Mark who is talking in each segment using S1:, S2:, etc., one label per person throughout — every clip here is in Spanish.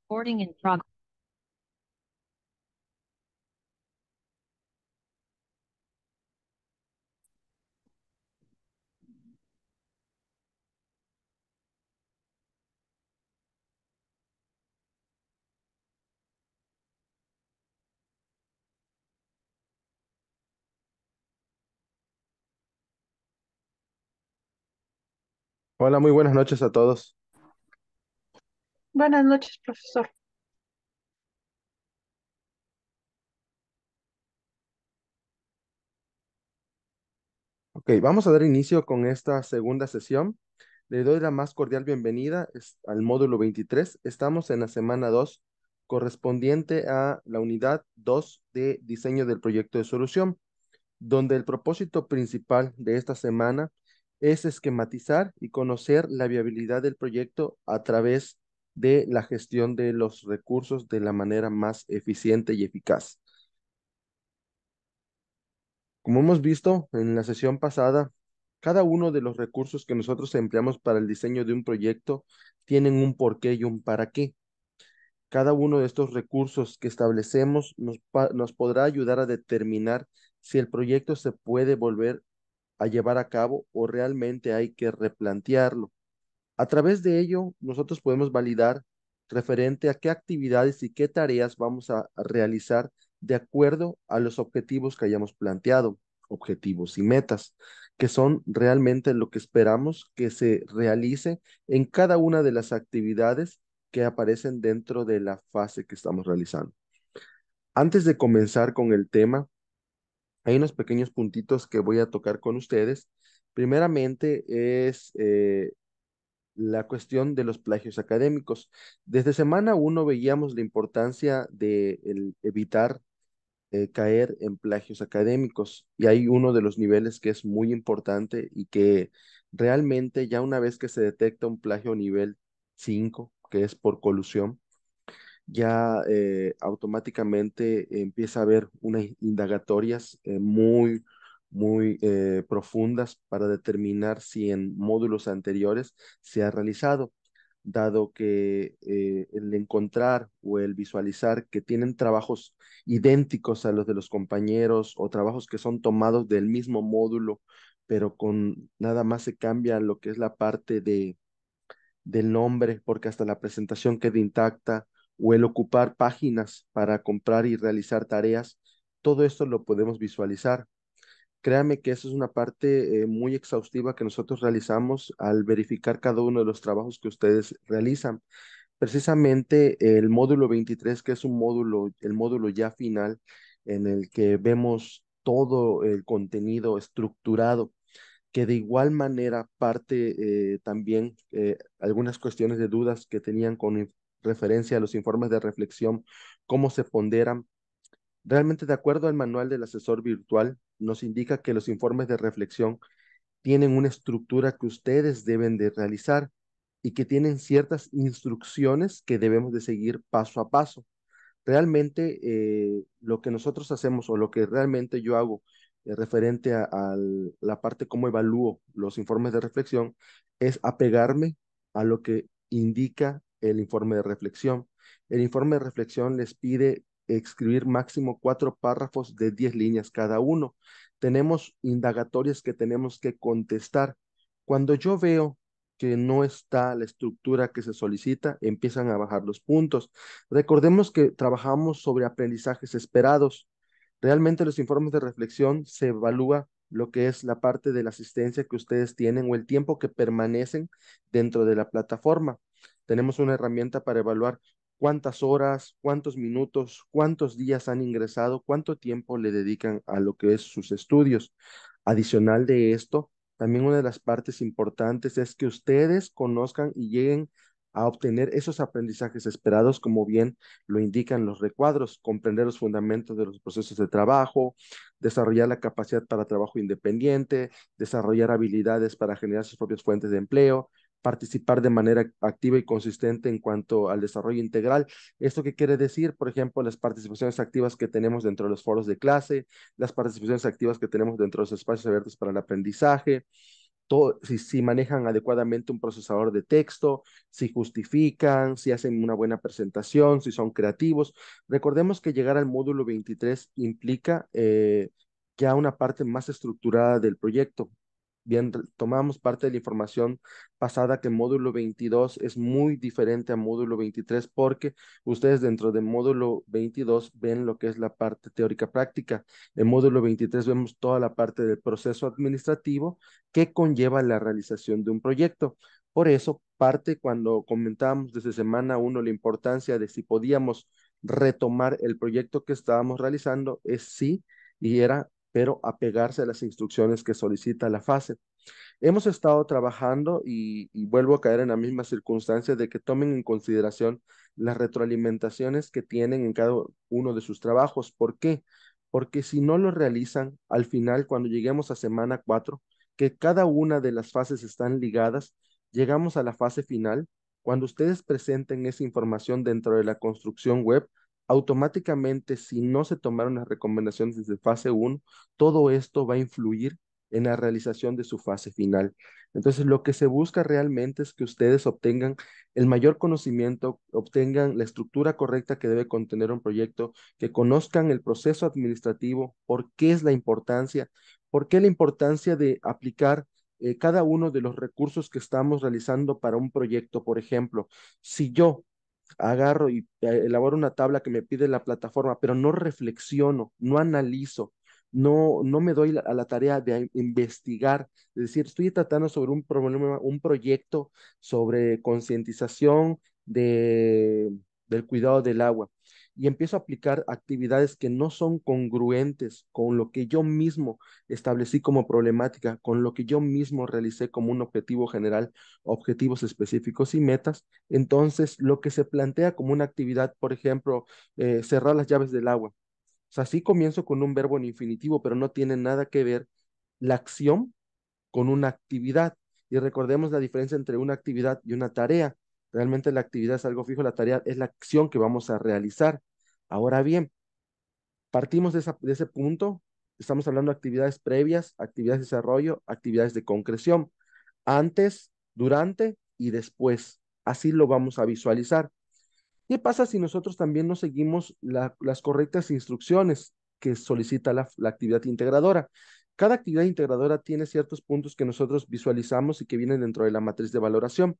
S1: Recording in progress.
S2: Hola, muy buenas noches a todos.
S3: Buenas noches, profesor.
S2: Ok, vamos a dar inicio con esta segunda sesión. Le doy la más cordial bienvenida al módulo 23. Estamos en la semana 2, correspondiente a la unidad 2 de diseño del proyecto de solución, donde el propósito principal de esta semana es esquematizar y conocer la viabilidad del proyecto a través de la gestión de los recursos de la manera más eficiente y eficaz. Como hemos visto en la sesión pasada, cada uno de los recursos que nosotros empleamos para el diseño de un proyecto tienen un porqué y un para qué. Cada uno de estos recursos que establecemos nos podrá ayudar a determinar si el proyecto se puede volver a llevar a cabo o realmente hay que replantearlo. A través de ello, nosotros podemos validar referente a qué actividades y qué tareas vamos a realizar de acuerdo a los objetivos que hayamos planteado, objetivos y metas, que son realmente lo que esperamos que se realice en cada una de las actividades que aparecen dentro de la fase que estamos realizando. Antes de comenzar con el tema, hay unos pequeños puntitos que voy a tocar con ustedes. Primeramente es la cuestión de los plagios académicos. Desde semana uno veíamos la importancia de evitar caer en plagios académicos y hay uno de los niveles que es muy importante y que realmente ya una vez que se detecta un plagio nivel 5 que es por colusión, ya automáticamente empieza a haber unas indagatorias muy profundas para determinar si en módulos anteriores se ha realizado, dado que el encontrar o el visualizar que tienen trabajos idénticos a los de los compañeros o trabajos que son tomados del mismo módulo, pero con nada más se cambia lo que es la parte del nombre, porque hasta la presentación queda intacta, o el ocupar páginas para comprar y realizar tareas, todo esto lo podemos visualizar. Créame que eso es una parte muy exhaustiva que nosotros realizamos al verificar cada uno de los trabajos que ustedes realizan. Precisamente el módulo 23, que es un módulo, el módulo ya final, en el que vemos todo el contenido estructurado, que de igual manera parte también algunas cuestiones de dudas que tenían con referencia a los informes de reflexión, cómo se ponderan. Realmente, de acuerdo al manual del asesor virtual, nos indica que los informes de reflexión tienen una estructura que ustedes deben de realizar y que tienen ciertas instrucciones que debemos de seguir paso a paso. Realmente lo que nosotros hacemos o lo que realmente yo hago referente a la parte cómo evalúo los informes de reflexión es apegarme a lo que indica el informe de reflexión. El informe de reflexión les pide escribir máximo 4 párrafos de 10 líneas cada uno. Tenemos indagatorias que tenemos que contestar. Cuando yo veo que no está la estructura que se solicita, empiezan a bajar los puntos. Recordemos que trabajamos sobre aprendizajes esperados. Realmente los informes de reflexión se evalúa lo que es la parte de la asistencia que ustedes tienen o el tiempo que permanecen dentro de la plataforma. Tenemos una herramienta para evaluar cuántas horas, cuántos minutos, cuántos días han ingresado, cuánto tiempo le dedican a lo que es sus estudios. Adicional de esto, también una de las partes importantes es que ustedes conozcan y lleguen a obtener esos aprendizajes esperados, como bien lo indican los recuadros, comprender los fundamentos de los procesos de trabajo, desarrollar la capacidad para trabajo independiente, desarrollar habilidades para generar sus propias fuentes de empleo, participar de manera activa y consistente en cuanto al desarrollo integral. ¿Esto qué quiere decir? Por ejemplo, las participaciones activas que tenemos dentro de los foros de clase, las participaciones activas que tenemos dentro de los espacios abiertos para el aprendizaje, si manejan adecuadamente un procesador de texto, si justifican, si hacen una buena presentación, si son creativos. Recordemos que llegar al módulo 23 implica ya una parte más estructurada del proyecto. Bien, tomamos parte de la información pasada que módulo 22 es muy diferente a módulo 23 porque ustedes dentro del módulo 22 ven lo que es la parte teórica práctica. En módulo 23 vemos toda la parte del proceso administrativo que conlleva la realización de un proyecto. Por eso, parte cuando comentábamos desde semana uno la importancia de si podíamos retomar el proyecto que estábamos realizando, es sí, y era, pero apegarse a las instrucciones que solicita la fase. Hemos estado trabajando y vuelvo a caer en la misma circunstancia de que tomen en consideración las retroalimentaciones que tienen en cada uno de sus trabajos. ¿Por qué? Porque si no lo realizan, al final, cuando lleguemos a semana 4, que cada una de las fases están ligadas, llegamos a la fase final. Cuando ustedes presenten esa información dentro de la construcción web, automáticamente, si no se tomaron las recomendaciones desde fase 1, todo esto va a influir en la realización de su fase final. Entonces, lo que se busca realmente es que ustedes obtengan el mayor conocimiento, obtengan la estructura correcta que debe contener un proyecto, que conozcan el proceso administrativo, por qué la importancia de aplicar cada uno de los recursos que estamos realizando para un proyecto. Por ejemplo, si yo agarro y elaboro una tabla que me pide la plataforma, pero no reflexiono, no analizo, no me doy a la tarea de investigar, es decir, estoy tratando sobre un problema, un proyecto sobre concientización del cuidado del agua y empiezo a aplicar actividades que no son congruentes con lo que yo mismo establecí como problemática, con lo que yo mismo realicé como un objetivo general, objetivos específicos y metas. Entonces, lo que se plantea como una actividad, por ejemplo, cerrar las llaves del agua. O sea, sí comienzo con un verbo en infinitivo, pero no tiene nada que ver la acción con una actividad. Y recordemos la diferencia entre una actividad y una tarea. Realmente la actividad es algo fijo, la tarea es la acción que vamos a realizar. Ahora bien, partimos de ese punto. Estamos hablando de actividades previas, actividades de desarrollo, actividades de concreción, antes, durante y después. Así lo vamos a visualizar. ¿Qué pasa si nosotros también no seguimos las correctas instrucciones que solicita la actividad integradora? Cada actividad integradora tiene ciertos puntos que nosotros visualizamos y que vienen dentro de la matriz de valoración.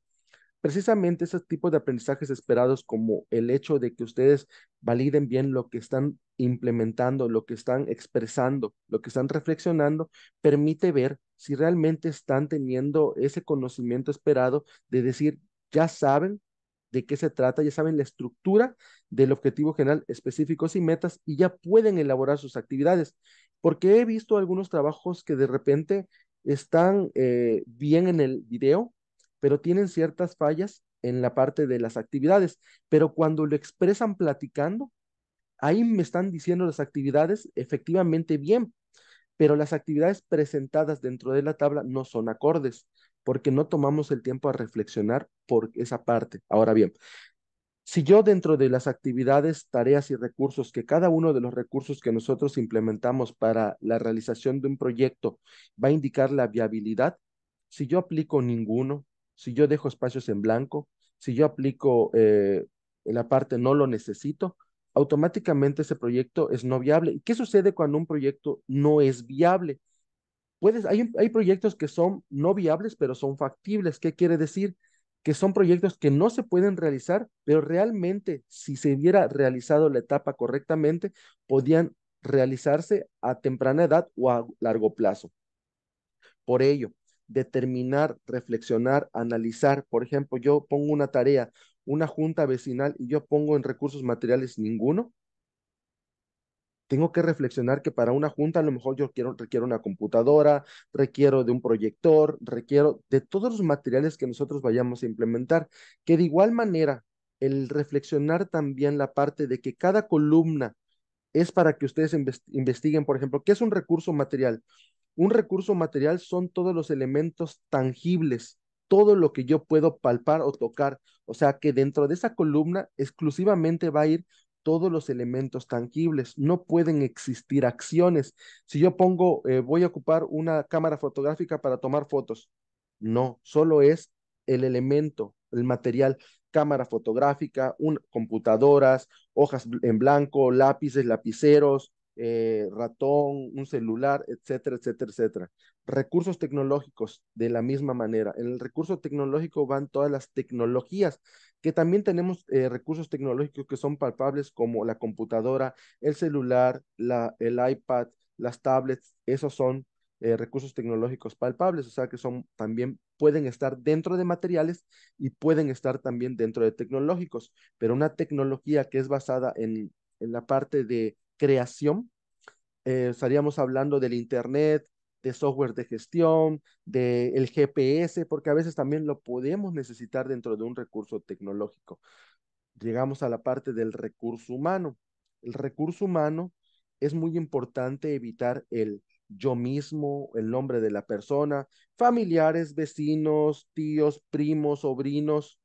S2: Precisamente ese tipo de aprendizajes esperados, como el hecho de que ustedes validen bien lo que están implementando, lo que están expresando, lo que están reflexionando, permite ver si realmente están teniendo ese conocimiento esperado de decir, ya saben de qué se trata, ya saben la estructura del objetivo general, específicos y metas, y ya pueden elaborar sus actividades. Porque he visto algunos trabajos que de repente están bien en el video, pero tienen ciertas fallas en la parte de las actividades. Pero cuando lo expresan platicando, ahí me están diciendo las actividades efectivamente bien, pero las actividades presentadas dentro de la tabla no son acordes, porque no tomamos el tiempo a reflexionar por esa parte. Ahora bien, si yo dentro de las actividades, tareas y recursos, que cada uno de los recursos que nosotros implementamos para la realización de un proyecto va a indicar la viabilidad, si yo aplico ninguno, si yo dejo espacios en blanco, si yo aplico en la parte no lo necesito, automáticamente ese proyecto es no viable. ¿Y qué sucede cuando un proyecto no es viable? Hay proyectos que son no viables, pero son factibles. ¿Qué quiere decir? Que son proyectos que no se pueden realizar, pero realmente, si se hubiera realizado la etapa correctamente, podían realizarse a temprana edad o a largo plazo. Por ello, determinar, reflexionar, analizar. Por ejemplo, yo pongo una tarea, una junta vecinal, y yo pongo en recursos materiales ninguno. Tengo que reflexionar que para una junta a lo mejor requiero una computadora, requiero de un proyector, requiero de todos los materiales que nosotros vayamos a implementar, que de igual manera el reflexionar también la parte de que cada columna es para que ustedes investiguen, por ejemplo, ¿qué es un recurso material? Un recurso material son todos los elementos tangibles, todo lo que yo puedo palpar o tocar. O sea que dentro de esa columna exclusivamente va a ir todos los elementos tangibles. No pueden existir acciones. Si yo pongo, voy a ocupar una cámara fotográfica para tomar fotos, no, solo es el elemento, el material, cámara fotográfica, computadoras, hojas en blanco, lápices, lapiceros, ratón, un celular, etcétera, etcétera, etcétera. Recursos tecnológicos, de la misma manera. En el recurso tecnológico van todas las tecnologías, que también tenemos recursos tecnológicos que son palpables como la computadora, el celular, el iPad, las tablets, esos son recursos tecnológicos palpables, o sea que son también pueden estar dentro de materiales y pueden estar también dentro de tecnológicos, pero una tecnología que es basada en la parte de creación, estaríamos hablando del Internet, de software de gestión, del GPS, porque a veces también lo podemos necesitar dentro de un recurso tecnológico. Llegamos a la parte del recurso humano. El recurso humano es muy importante evitar el yo mismo, el nombre de la persona, familiares, vecinos, tíos, primos, sobrinos.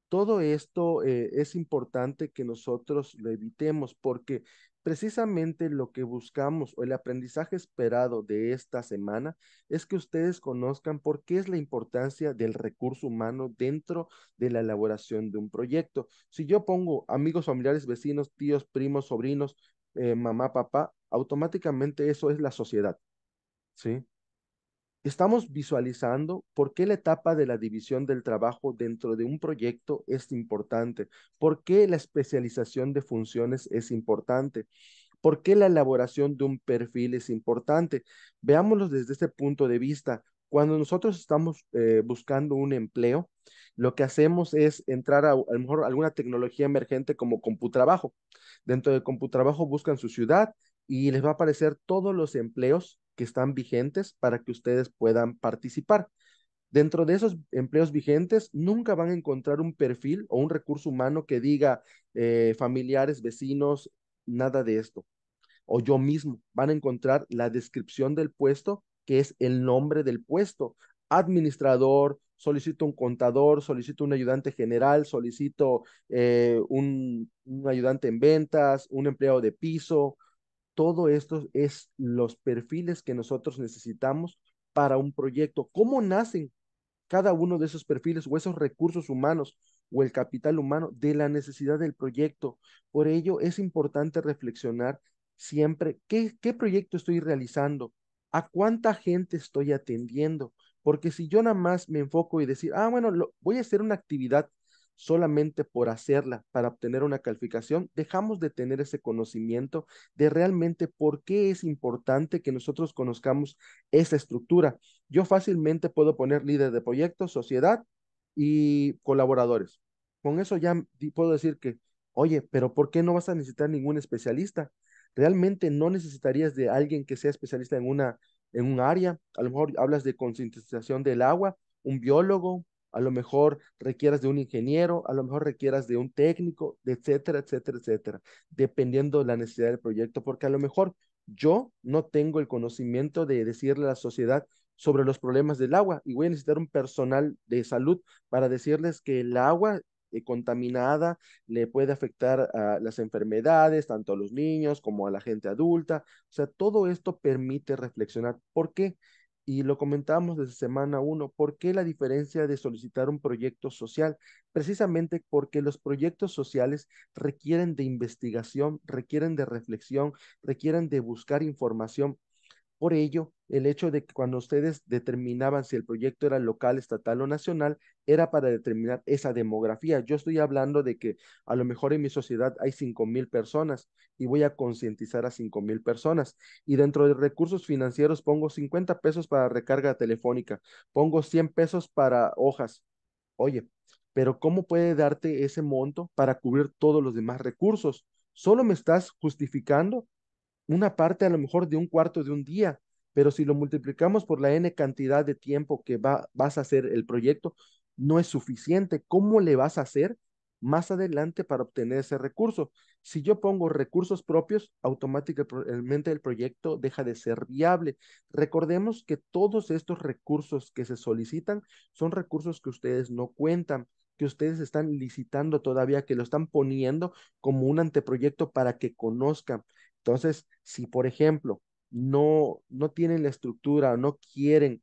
S2: Todo esto es importante que nosotros lo evitemos porque precisamente lo que buscamos o el aprendizaje esperado de esta semana es que ustedes conozcan por qué es la importancia del recurso humano dentro de la elaboración de un proyecto. Si yo pongo amigos, familiares, vecinos, tíos, primos, sobrinos, mamá, papá, automáticamente eso es la sociedad, ¿sí? Estamos visualizando por qué la etapa de la división del trabajo dentro de un proyecto es importante, por qué la especialización de funciones es importante, por qué la elaboración de un perfil es importante. Veámoslo desde este punto de vista. Cuando nosotros estamos buscando un empleo, lo que hacemos es entrar a lo mejor alguna tecnología emergente como CompuTrabajo. Dentro de CompuTrabajo buscan su ciudad y les va a aparecer todos los empleos que están vigentes para que ustedes puedan participar. Dentro de esos empleos vigentes, nunca van a encontrar un perfil o un recurso humano que diga familiares, vecinos, nada de esto. O yo mismo, van a encontrar la descripción del puesto, que es el nombre del puesto. Administrador, solicito un contador, solicito un ayudante general, solicito un ayudante en ventas, un empleado de piso, todo esto es los perfiles que nosotros necesitamos para un proyecto. ¿Cómo nacen cada uno de esos perfiles o esos recursos humanos o el capital humano de la necesidad del proyecto? Por ello es importante reflexionar siempre qué proyecto estoy realizando, a cuánta gente estoy atendiendo, porque si yo nada más me enfoco y decir, bueno, voy a hacer una actividad solamente por hacerla para obtener una calificación, dejamos de tener ese conocimiento de realmente por qué es importante que nosotros conozcamos esa estructura. Yo fácilmente puedo poner líder de proyectos, sociedad y colaboradores. Con eso ya puedo decir que, oye, pero ¿por qué no vas a necesitar ningún especialista? Realmente no necesitarías de alguien que sea especialista en un área. A lo mejor hablas de concientización del agua, un biólogo, a lo mejor requieras de un ingeniero, a lo mejor requieras de un técnico, etcétera, etcétera, etcétera, dependiendo de la necesidad del proyecto, porque a lo mejor yo no tengo el conocimiento de decirle a la sociedad sobre los problemas del agua y voy a necesitar un personal de salud para decirles que el agua contaminada le puede afectar a las enfermedades, tanto a los niños como a la gente adulta. O sea, todo esto permite reflexionar. ¿Por qué? Y lo comentamos desde semana uno, ¿por qué la diferencia de solicitar un proyecto social? Precisamente porque los proyectos sociales requieren de investigación, requieren de reflexión, requieren de buscar información. Por ello, el hecho de que cuando ustedes determinaban si el proyecto era local, estatal o nacional, era para determinar esa demografía. Yo estoy hablando de que a lo mejor en mi sociedad hay 5,000 personas y voy a concientizar a 5,000 personas. Y dentro de recursos financieros pongo 50 pesos para recarga telefónica, pongo 100 pesos para hojas. Oye, pero ¿cómo puede darte ese monto para cubrir todos los demás recursos? Solo me estás justificando una parte a lo mejor de un cuarto de un día, pero si lo multiplicamos por la n cantidad de tiempo que vas a hacer el proyecto, no es suficiente. ¿Cómo le vas a hacer más adelante para obtener ese recurso? Si yo pongo recursos propios, automáticamente el proyecto deja de ser viable. Recordemos que todos estos recursos que se solicitan son recursos que ustedes no cuentan. que ustedes están licitando todavía, que lo están poniendo como un anteproyecto para que conozcan. Entonces, si por ejemplo no tienen la estructura, no quieren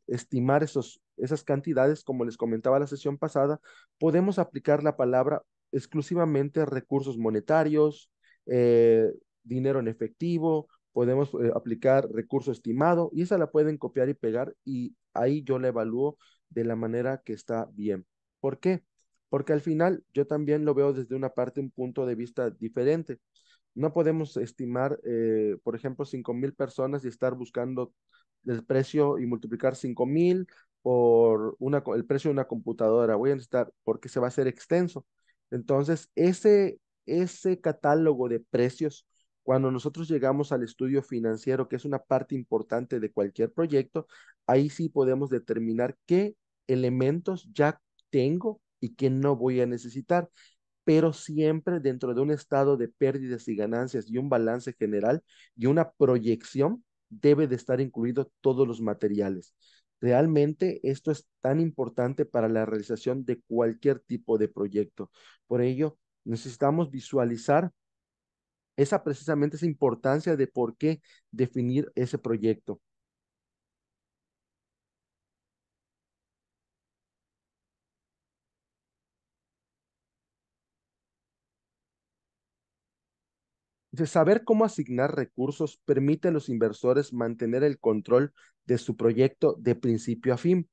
S2: estimar esas cantidades, como les comentaba la sesión pasada, podemos aplicar la palabra exclusivamente recursos monetarios, eh, dinero en efectivo, podemos aplicar recurso estimado y esa la pueden copiar y pegar y ahí yo la evalúo de la manera que está bien. ¿Por qué? Porque al final yo también lo veo desde una parte, un punto de vista diferente. No podemos estimar, por ejemplo, 5,000 personas y estar buscando el precio y multiplicar 5,000 por el precio de una computadora. Voy a necesitar, porque se va a hacer extenso. Entonces, ese catálogo de precios, cuando nosotros llegamos al estudio financiero, que es una parte importante de cualquier proyecto, ahí sí podemos determinar qué elementos ya tengo y qué no voy a necesitar, pero siempre dentro de un estado de pérdidas y ganancias y un balance general y una proyección, debe de estar incluido todos los materiales. Realmente esto es tan importante para la realización de cualquier tipo de proyecto. Por ello, necesitamos visualizar precisamente esa importancia de por qué definir ese proyecto. Saber cómo asignar recursos permite a los inversores mantener el control de su proyecto de principio a fin.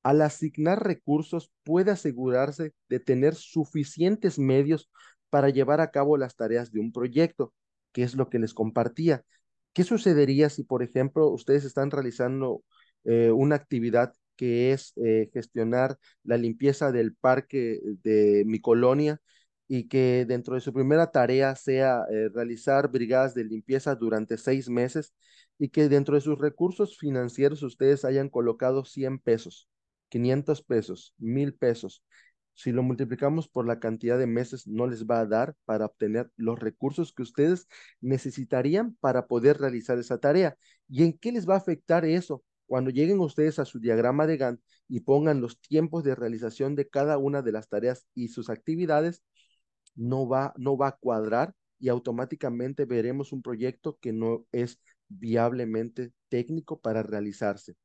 S2: Al asignar recursos, puede asegurarse de tener suficientes medios para llevar a cabo las tareas de un proyecto, que es lo que les compartía. ¿Qué sucedería si, por ejemplo, ustedes están realizando una actividad que es gestionar la limpieza del parque de mi colonia y que dentro de su primera tarea sea realizar brigadas de limpieza durante 6 meses y que dentro de sus recursos financieros ustedes hayan colocado 100 pesos? 500 pesos, 1,000 pesos? Si lo multiplicamos por la cantidad de meses, no les va a dar para obtener los recursos que ustedes necesitarían para poder realizar esa tarea. ¿Y en qué les va a afectar eso? Cuando lleguen ustedes a su diagrama de Gantt y pongan los tiempos de realización de cada una de las tareas y sus actividades, no va a cuadrar y automáticamente veremos un proyecto que no es viablemente técnico para realizarse.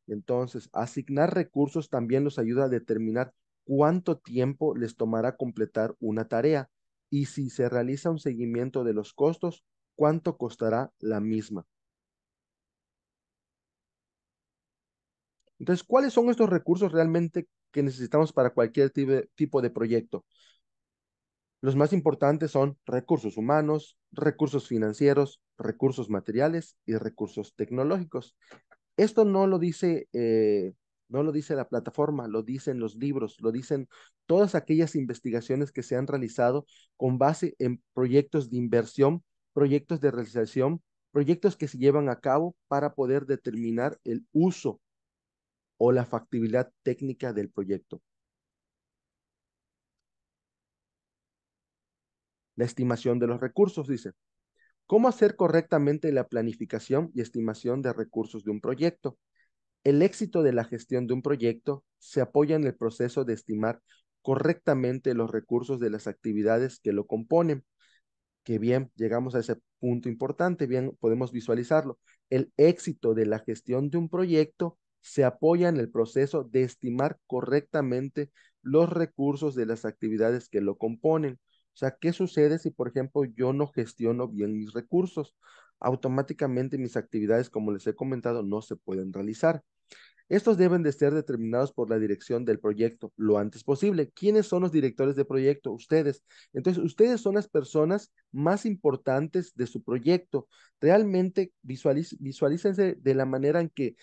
S2: Entonces, asignar recursos también nos ayuda a determinar cuánto tiempo les tomará completar una tarea y si se realiza un seguimiento de los costos, cuánto costará la misma. Entonces, ¿cuáles son estos recursos realmente que necesitamos para cualquier tipo de proyecto? Los más importantes son recursos humanos, recursos financieros, recursos materiales y recursos tecnológicos. Esto no lo dice la plataforma, lo dicen los libros, lo dicen todas aquellas investigaciones que se han realizado con base en proyectos de inversión, proyectos de realización, proyectos que se llevan a cabo para poder determinar el uso o la factibilidad técnica del proyecto. La estimación de los recursos, dice. ¿Cómo hacer correctamente la planificación y estimación de recursos de un proyecto? El éxito de la gestión de un proyecto se apoya en el proceso de estimar correctamente los recursos de las actividades que lo componen. Que bien, llegamos a ese punto importante, bien, podemos visualizarlo. El éxito de la gestión de un proyecto se apoya en el proceso de estimar correctamente los recursos de las actividades que lo componen. O sea, ¿qué sucede si, por ejemplo, yo no gestiono bien mis recursos? Automáticamente mis actividades, como les he comentado, no se pueden realizar. Estos deben de ser determinados por la dirección del proyecto lo antes posible. ¿Quiénes son los directores de proyecto? Ustedes. Entonces, ustedes son las personas más importantes de su proyecto. Realmente visualícense de la manera en que,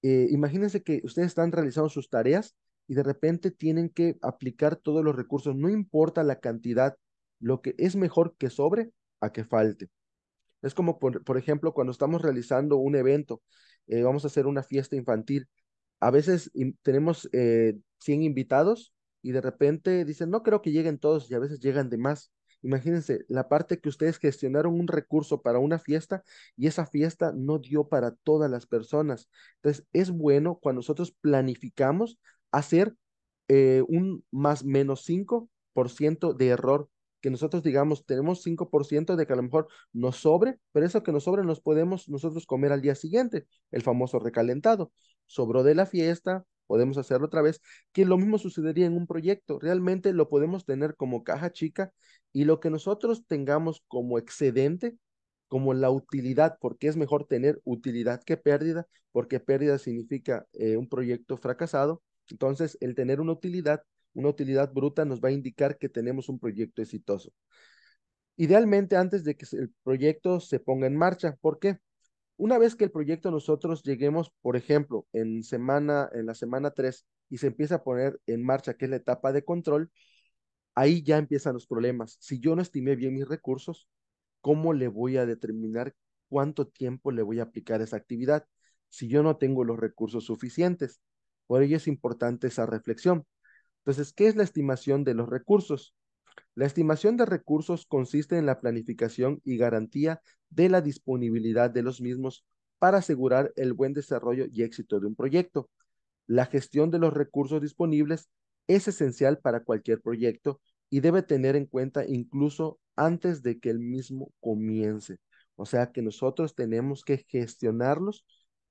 S2: imagínense que ustedes están realizando sus tareas y de repente tienen que aplicar todos los recursos. No importa la cantidad, lo que es mejor que sobre a que falte. Es como, por ejemplo, cuando estamos realizando un evento, vamos a hacer una fiesta infantil. A veces tenemos 100 invitados y de repente dicen, no creo que lleguen todos y a veces llegan de más. Imagínense la parte que ustedes gestionaron un recurso para una fiesta y esa fiesta no dio para todas las personas. Entonces, es bueno cuando nosotros planificamos hacer un más menos 5% de error, que nosotros digamos, tenemos 5% de que a lo mejor nos sobre, pero eso que nos sobre nos podemos nosotros comer al día siguiente, el famoso recalentado. Sobró de la fiesta, podemos hacerlo otra vez, que lo mismo sucedería en un proyecto. Realmente lo podemos tener como caja chica y lo que nosotros tengamos como excedente, como la utilidad, porque es mejor tener utilidad que pérdida, porque pérdida significa un proyecto fracasado. Entonces, el tener una utilidad bruta nos va a indicar que tenemos un proyecto exitoso. Idealmente, antes de que el proyecto se ponga en marcha. ¿Por qué? Una vez que el proyecto nosotros lleguemos, por ejemplo, en la semana 3 y se empieza a poner en marcha, que es la etapa de control, ahí ya empiezan los problemas. Si yo no estimé bien mis recursos, ¿cómo le voy a determinar cuánto tiempo le voy a aplicar esa actividad si yo no tengo los recursos suficientes? Por ello es importante esa reflexión. Entonces, ¿qué es la estimación de los recursos? La estimación de recursos consiste en la planificación y garantía de la disponibilidad de los mismos para asegurar el buen desarrollo y éxito de un proyecto. La gestión de los recursos disponibles es esencial para cualquier proyecto y debe tener en cuenta incluso antes de que el mismo comience. O sea que nosotros tenemos que gestionarlos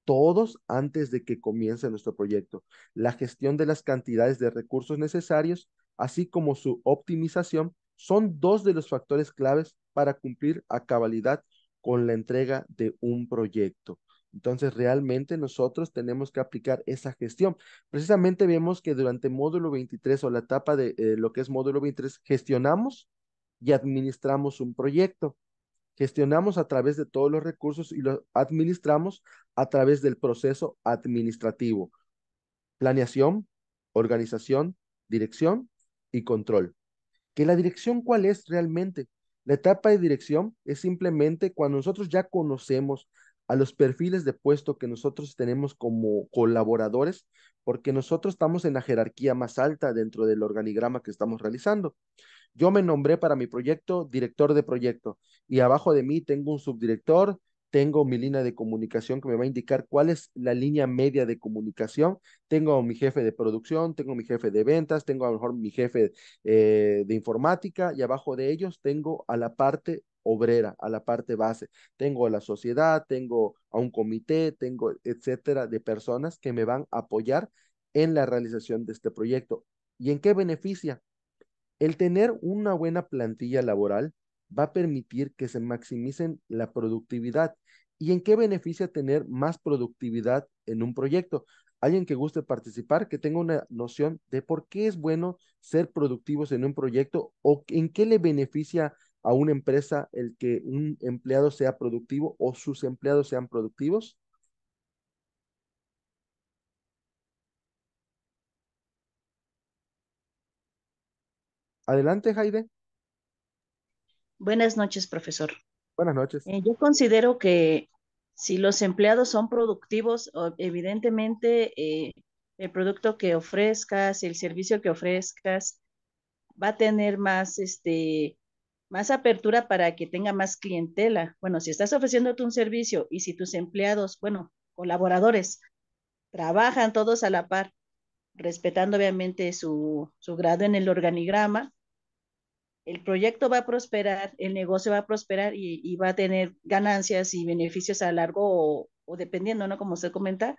S2: todos antes de que comience nuestro proyecto. La gestión de las cantidades de recursos necesarios, así como su optimización, son dos de los factores claves para cumplir a cabalidad con la entrega de un proyecto. Entonces, realmente nosotros tenemos que aplicar esa gestión. Precisamente vemos que durante módulo 23 o la etapa de lo que es módulo 23, gestionamos y administramos un proyecto. Gestionamos a través de todos los recursos y lo administramos a través del proceso administrativo. Planeación, organización, dirección y control. ¿Que la dirección cuál es realmente? La etapa de dirección es simplemente cuando nosotros ya conocemos a los perfiles de puesto que nosotros tenemos como colaboradores, porque nosotros estamos en la jerarquía más alta dentro del organigrama que estamos realizando. Yo me nombré para mi proyecto director de proyecto y abajo de mí tengo un subdirector, tengo mi línea de comunicación que me va a indicar cuál es la línea media de comunicación, tengo mi jefe de producción, tengo mi jefe de ventas, tengo a lo mejor mi jefe de informática y abajo de ellos tengo a la parte obrera, a la parte base. Tengo a la sociedad, tengo a un comité, tengo etcétera de personas que me van a apoyar en la realización de este proyecto. ¿Y en qué beneficia? El tener una buena plantilla laboral va a permitir que se maximicen la productividad. ¿Y en qué beneficia tener más productividad en un proyecto? Alguien que guste participar, que tenga una noción de por qué es bueno ser productivos en un proyecto o en qué le beneficia a una empresa el que un empleado sea productivo o sus empleados sean productivos. Adelante, Jaide.
S1: Buenas noches, profesor.
S2: Buenas noches.
S1: Yo considero que si los empleados son productivos, evidentemente el producto que ofrezcas, el servicio que ofrezcas, va a tener más, más apertura para que tenga más clientela. Bueno, si estás ofreciendo tú un servicio y si tus empleados, bueno, colaboradores, trabajan todos a la par, respetando obviamente su grado en el organigrama, el proyecto va a prosperar, el negocio va a prosperar y va a tener ganancias y beneficios a largo o dependiendo, ¿no? Como usted comenta,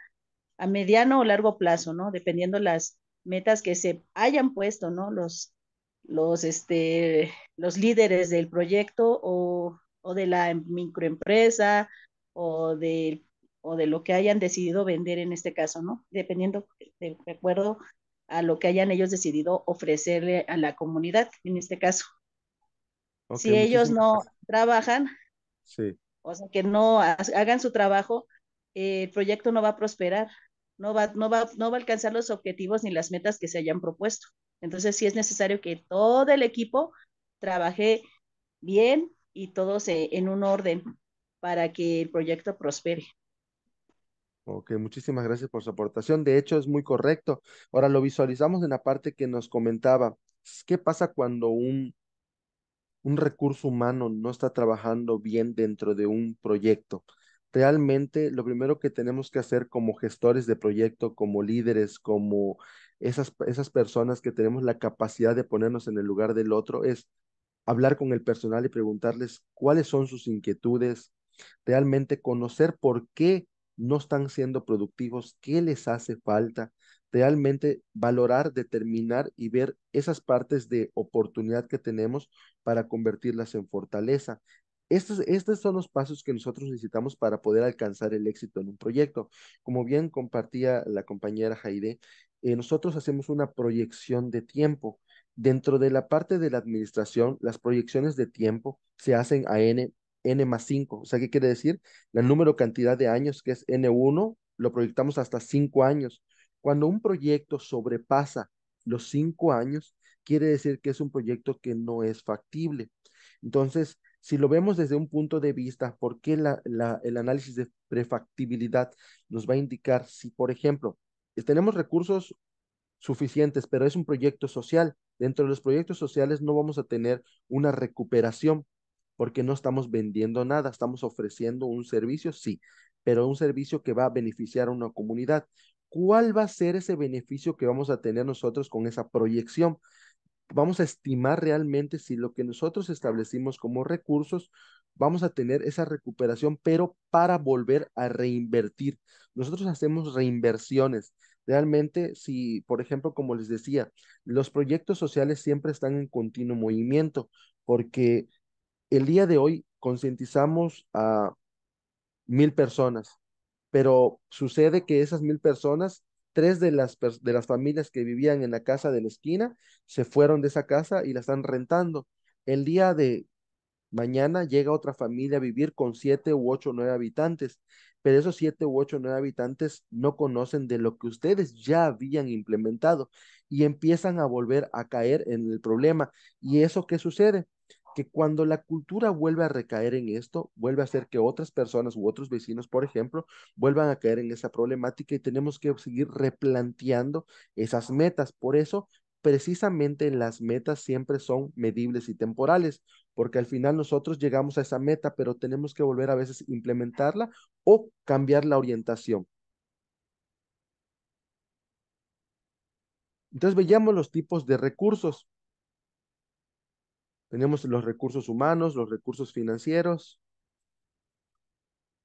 S1: a mediano o largo plazo, ¿no? Dependiendo las metas que se hayan puesto, ¿no? Los líderes del proyecto o de la microempresa o o de lo que hayan decidido vender en este caso, ¿no? Dependiendo de acuerdo a lo que hayan ellos decidido ofrecerle a la comunidad, en este caso.
S2: Ok,
S1: Si ellos
S2: muchísimas
S1: no
S2: gracias.
S1: trabajan,
S2: Sí.
S1: o sea, que no hagan su trabajo, el proyecto no va a prosperar, no va a alcanzar los objetivos ni las metas que se hayan propuesto. Entonces, sí es necesario que todo el equipo trabaje bien y todos en un orden para que el proyecto prospere.
S2: Ok, muchísimas gracias por su aportación. De hecho, es muy correcto. Ahora lo visualizamos en la parte que nos comentaba. ¿Qué pasa cuando un recurso humano no está trabajando bien dentro de un proyecto? Realmente lo primero que tenemos que hacer como gestores de proyecto, como líderes, como esas personas que tenemos la capacidad de ponernos en el lugar del otro, es hablar con el personal y preguntarles cuáles son sus inquietudes, realmente conocer por qué no están siendo productivos, qué les hace falta, realmente valorar, determinar y ver esas partes de oportunidad que tenemos para convertirlas en fortaleza. Estos son los pasos que nosotros necesitamos para poder alcanzar el éxito en un proyecto. Como bien compartía la compañera Jaide, nosotros hacemos una proyección de tiempo. Dentro de la parte de la administración, las proyecciones de tiempo se hacen a n más 5. O sea, ¿qué quiere decir? La número cantidad de años, que es n1, lo proyectamos hasta 5 años. Cuando un proyecto sobrepasa los 5 años, quiere decir que es un proyecto que no es factible. Entonces, si lo vemos desde un punto de vista, ¿por qué el análisis de prefactibilidad nos va a indicar si, por ejemplo, tenemos recursos suficientes, pero es un proyecto social? Dentro de los proyectos sociales no vamos a tener una recuperación porque no estamos vendiendo nada, estamos ofreciendo un servicio, sí, pero un servicio que va a beneficiar a una comunidad. ¿Cuál va a ser ese beneficio que vamos a tener nosotros con esa proyección? Vamos a estimar realmente si lo que nosotros establecimos como recursos, vamos a tener esa recuperación, pero para volver a reinvertir. Nosotros hacemos reinversiones. Realmente, si, por ejemplo, como les decía, los proyectos sociales siempre están en continuo movimiento, porque el día de hoy concientizamos a 1.000 personas, pero sucede que esas 1.000 personas, tres de las familias que vivían en la casa de la esquina, se fueron de esa casa y la están rentando. El día de mañana llega otra familia a vivir con 7 u 8 o 9 habitantes, pero esos 7 u 8 o 9 habitantes no conocen de lo que ustedes ya habían implementado y empiezan a volver a caer en el problema. ¿Y eso qué sucede? Que cuando la cultura vuelve a recaer en esto, vuelve a hacer que otras personas u otros vecinos, por ejemplo, vuelvan a caer en esa problemática y tenemos que seguir replanteando esas metas. Por eso, precisamente las metas siempre son medibles y temporales, porque al final nosotros llegamos a esa meta, pero tenemos que volver a veces implementarla o cambiar la orientación. Entonces veíamos los tipos de recursos. Tenemos los recursos humanos, los recursos financieros,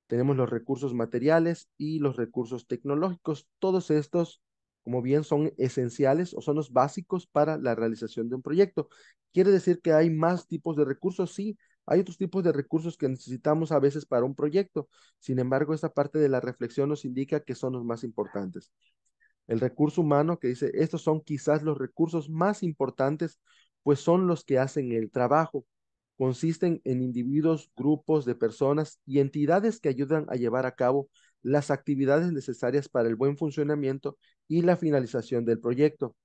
S2: tenemos los recursos materiales y los recursos tecnológicos. Todos estos, como bien, son esenciales o son los básicos para la realización de un proyecto. ¿Quiere decir que hay más tipos de recursos? Sí, hay otros tipos de recursos que necesitamos a veces para un proyecto. Sin embargo, esta parte de la reflexión nos indica que son los más importantes. El recurso humano, que dice, estos son quizás los recursos más importantes, pues son los que hacen el trabajo. Consisten en individuos, grupos de personas y entidades que ayudan a llevar a cabo las actividades necesarias para el buen funcionamiento y la finalización del proyecto.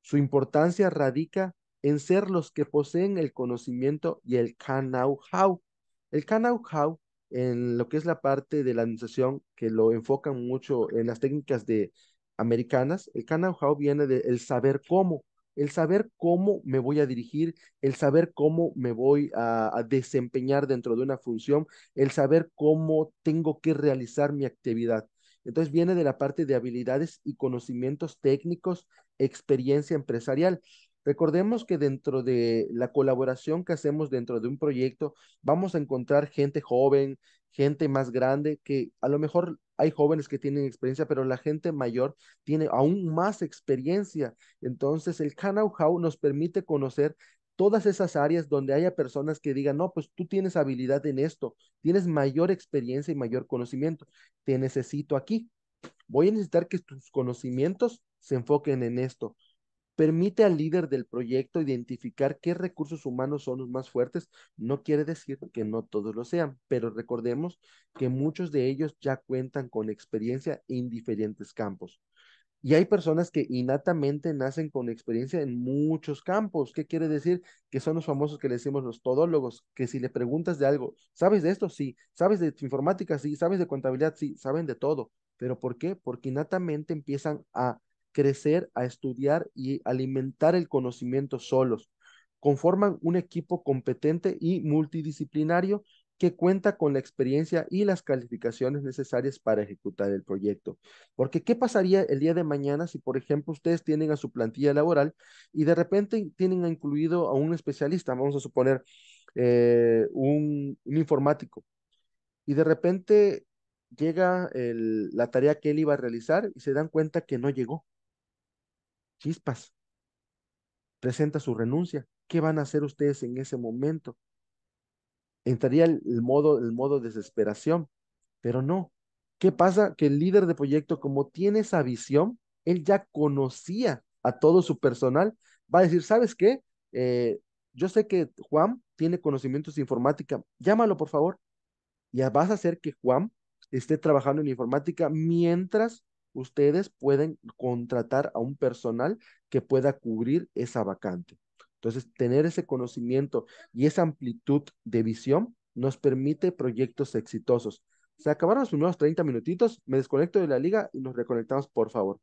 S2: Su importancia radica en ser los que poseen el conocimiento y el know-how. El know-how, en lo que es la parte de la administración, que lo enfocan mucho en las técnicas de americanas, el know-how viene de el saber cómo me voy a dirigir, el saber cómo me voy a desempeñar dentro de una función, el saber cómo tengo que realizar mi actividad. Entonces viene de la parte de habilidades y conocimientos técnicos, experiencia empresarial. Recordemos que dentro de la colaboración que hacemos dentro de un proyecto, vamos a encontrar gente joven, gente más grande, que a lo mejor hay jóvenes que tienen experiencia, pero la gente mayor tiene aún más experiencia. Entonces, el know-how nos permite conocer todas esas áreas donde haya personas que digan, no, pues tú tienes habilidad en esto, tienes mayor experiencia y mayor conocimiento, te necesito aquí. Voy a necesitar que tus conocimientos se enfoquen en esto. Permite al líder del proyecto identificar qué recursos humanos son los más fuertes. No quiere decir que no todos lo sean, pero recordemos que muchos de ellos ya cuentan con experiencia en diferentes campos. Y hay personas que innatamente nacen con experiencia en muchos campos. ¿Qué quiere decir? Que son los famosos que le decimos los todólogos, que si le preguntas de algo, ¿sabes de esto? Sí. ¿Sabes de informática? Sí. ¿Sabes de contabilidad? Sí. Saben de todo. ¿Pero por qué? Porque innatamente empiezan a crecer, a estudiar y alimentar el conocimiento solos. Conforman un equipo competente y multidisciplinario que cuenta con la experiencia y las calificaciones necesarias para ejecutar el proyecto. Porque, ¿qué pasaría el día de mañana si, por ejemplo, ustedes tienen a su plantilla laboral y de repente tienen incluido a un especialista, vamos a suponer un informático, y de repente llega la tarea que él iba a realizar y se dan cuenta que no llegó? Chispas, presenta su renuncia. ¿Qué van a hacer ustedes en ese momento? Entraría el modo desesperación, pero no. ¿Qué pasa? Que el líder de proyecto, como tiene esa visión, él ya conocía a todo su personal, va a decir, ¿sabes qué? Yo sé que Juan tiene conocimientos de informática, llámalo por favor, y vas a hacer que Juan esté trabajando en informática mientras ustedes pueden contratar a un personal que pueda cubrir esa vacante. Entonces, tener ese conocimiento y esa amplitud de visión nos permite proyectos exitosos. Se acabaron los primeros 30 minutitos, me desconecto de la liga y nos reconectamos, por favor.